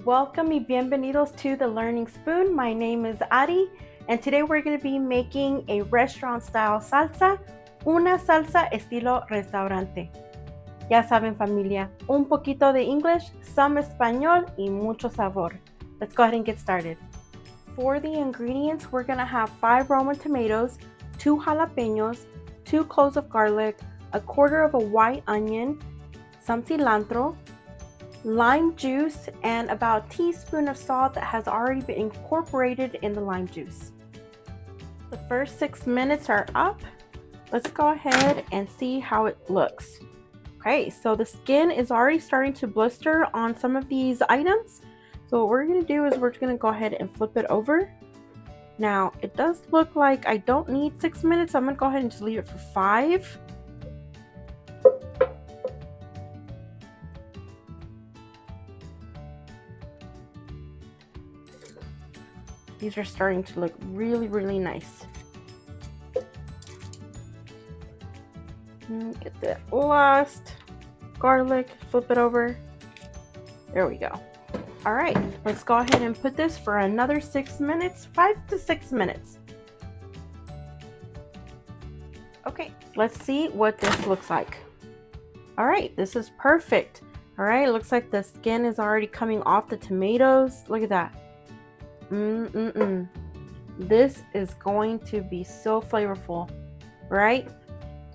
Welcome y bienvenidos to The Learning Spoon. My name is Ari, and today we're going to be making a restaurant-style salsa, una salsa estilo restaurante. Ya saben, familia, un poquito de English, some español, y mucho sabor. Let's go ahead and get started. For the ingredients, we're going to have 5 Roman tomatoes, 2 jalapenos, 2 cloves of garlic, a quarter of a white onion, some cilantro, lime juice, and about a teaspoon of salt that has already been incorporated in the lime juice. The first 6 minutes are up. Let's go ahead and see how it looks. Okay, so the skin is already starting to blister on some of these items. So what we're going to do is we're going to go ahead and flip it over. Now, it does look like I don't need 6 minutes. So I'm going to go ahead and just leave it for 5. These are starting to look really, really nice. Get the last garlic, flip it over. There we go. All right, let's go ahead and put this for another 6 minutes, 5 to 6 minutes. Okay, let's see what this looks like. All right, this is perfect. All right, it looks like the skin is already coming off the tomatoes. Look at that. This is going to be so flavorful, right?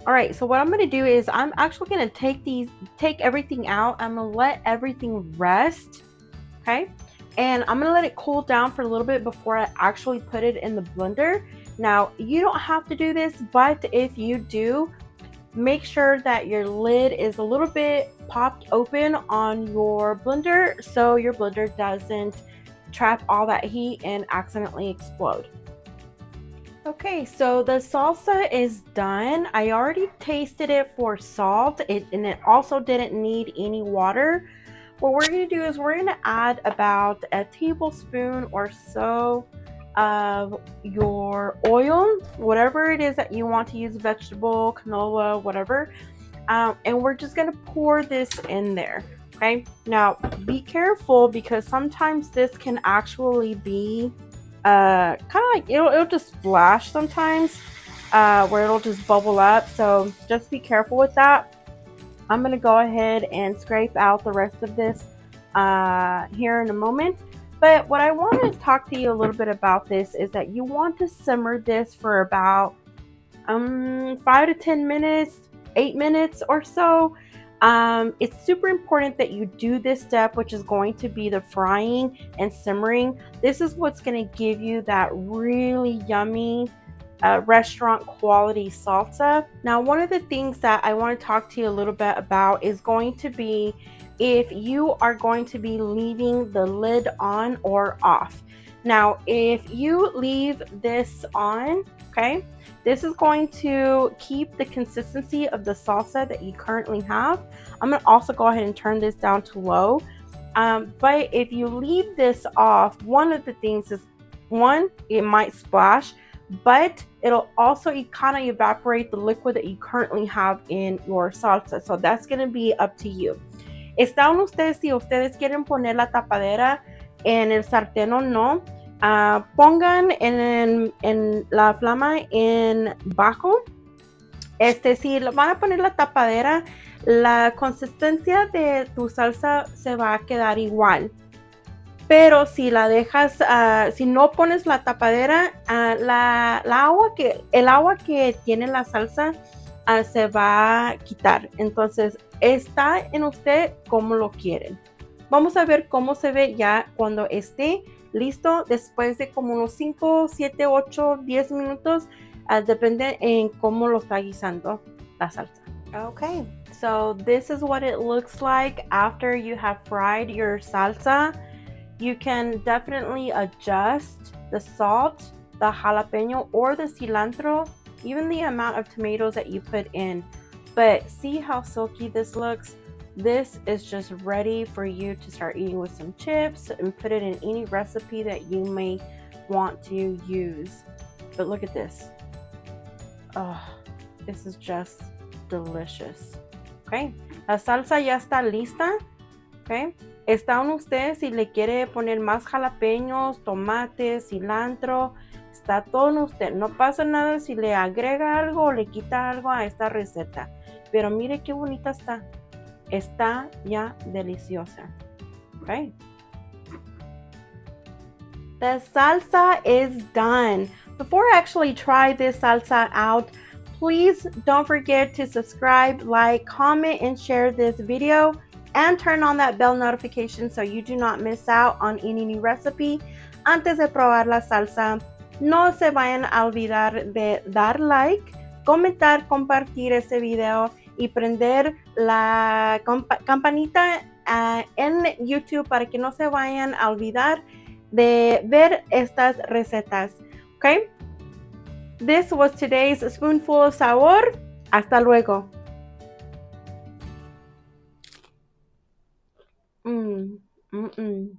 All right, so what I'm going to do is I'm actually going to take everything out. I'm going to let everything rest, okay? And I'm going to let it cool down for a little bit before I actually put it in the blender. Now, you don't have to do this, but if you do, make sure that your lid is a little bit popped open on your blender so your blender doesn't trap all that heat and accidentally explode. Okay, so the salsa is done. I already tasted it for salt, and it also didn't need any water. What we're going to do is we're going to add about a tablespoon or so of your oil, whatever it is that you want to use, vegetable, canola, whatever, and we're just going to pour this in there. Okay, now be careful because sometimes this can actually be kind of like it'll just splash sometimes where it'll just bubble up, so just be careful with that. I'm gonna go ahead and scrape out the rest of this here in a moment, but what I want to talk to you a little bit about this is that you want to simmer this for about 5 to 10 minutes, 8 minutes or so. It's super important that you do this step, which is going to be the frying and simmering. This is what's going to give you that really yummy restaurant quality salsa. Now, one of the things that I want to talk to you a little bit about is going to be if you are going to be leaving the lid on or off. Now, if you leave this on, okay, this is going to keep the consistency of the salsa that you currently have. I'm going to also go ahead and turn this down to low. But if you leave this off, one of the things is, one, it might splash, but it'll also kind of evaporate the liquid that you currently have in your salsa. So that's going to be up to you. Están ustedes, si ustedes quieren poner la tapadera en el sartén o no. Pongan en la flama en bajo. Si van a poner la tapadera, la consistencia de tu salsa se va a quedar igual. Pero si la dejas, si no pones la tapadera, el agua que tiene la salsa se va a quitar. Entonces, está en usted como lo quieren. Vamos a ver cómo se ve ya cuando esté listo después de como unos 5, 7, 8, 10 minutos. Depende en cómo lo está guisando la salsa. Okay, so this is what it looks like after you have fried your salsa. You can definitely adjust the salt, the jalapeno, or the cilantro, even the amount of tomatoes that you put in. But see how silky this looks? This is just ready for you to start eating with some chips and put it in any recipe that you may want to use. But look at this. Oh, this is just delicious. Okay, la salsa ya está lista. Okay, Está en usted si le quiere poner más jalapeños, tomates, cilantro. Está todo en usted. No pasa nada si le agrega algo o le quita algo a esta receta. Pero mire qué bonita está. Está ya deliciosa. Okay. The salsa is done. Before I actually try this salsa out, please don't forget to subscribe, like, comment, and share this video, and turn on that bell notification so you do not miss out on any new recipe. Antes de probar la salsa, no se vayan a olvidar de dar like, comentar, compartir este video y prender la campanita en YouTube para que no se vayan a olvidar de ver estas recetas. Okay? This was today's spoonful of sabor. Hasta luego. Mm, mm, mm.